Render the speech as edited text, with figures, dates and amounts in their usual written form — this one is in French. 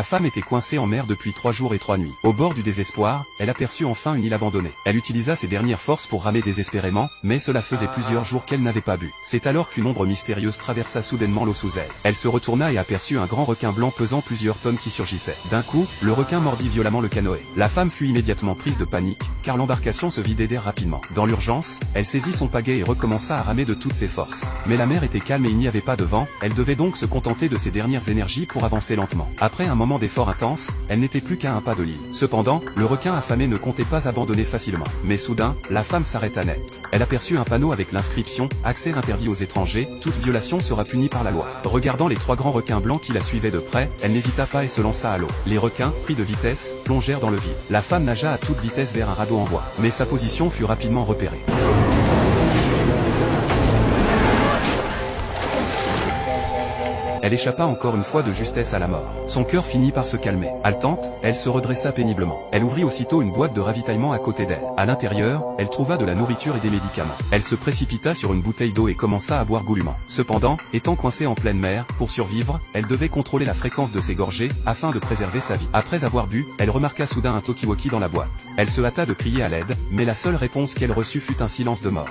La femme était coincée en mer depuis 3 jours et 3 nuits. Au bord du désespoir, elle aperçut enfin une île abandonnée. Elle utilisa ses dernières forces pour ramer désespérément, mais cela faisait plusieurs jours qu'elle n'avait pas bu. C'est alors qu'une ombre mystérieuse traversa soudainement l'eau sous elle. Elle se retourna et aperçut un grand requin blanc pesant plusieurs tonnes qui surgissait. D'un coup, le requin mordit violemment le canoë. La femme fut immédiatement prise de panique, car l'embarcation se vidait d'air rapidement. Dans l'urgence, elle saisit son pagaie et recommença à ramer de toutes ses forces. Mais la mer était calme et il n'y avait pas de vent, elle devait donc se contenter de ses dernières énergies pour avancer lentement. Après un moment d'effort intense, elle n'était plus qu'à un pas de l'île. Cependant, le requin affamé ne comptait pas abandonner facilement. Mais soudain, la femme s'arrêta net. Elle aperçut un panneau avec l'inscription « Accès interdit aux étrangers, toute violation sera punie par la loi ». Regardant les 3 grands requins blancs qui la suivaient de près, elle n'hésita pas et se lança à l'eau. Les requins, pris de vitesse, plongèrent dans le vide. La femme nagea à toute vitesse vers un radeau en bois. Mais sa position fut rapidement repérée. Elle échappa encore une fois de justesse à la mort. Son cœur finit par se calmer. Haletante, elle se redressa péniblement. Elle ouvrit aussitôt une boîte de ravitaillement à côté d'elle. À l'intérieur, elle trouva de la nourriture et des médicaments. Elle se précipita sur une bouteille d'eau et commença à boire goulûment. Cependant, étant coincée en pleine mer, pour survivre, elle devait contrôler la fréquence de ses gorgées, afin de préserver sa vie. Après avoir bu, elle remarqua soudain un talkie-walkie dans la boîte. Elle se hâta de crier à l'aide, mais la seule réponse qu'elle reçut fut un silence de mort.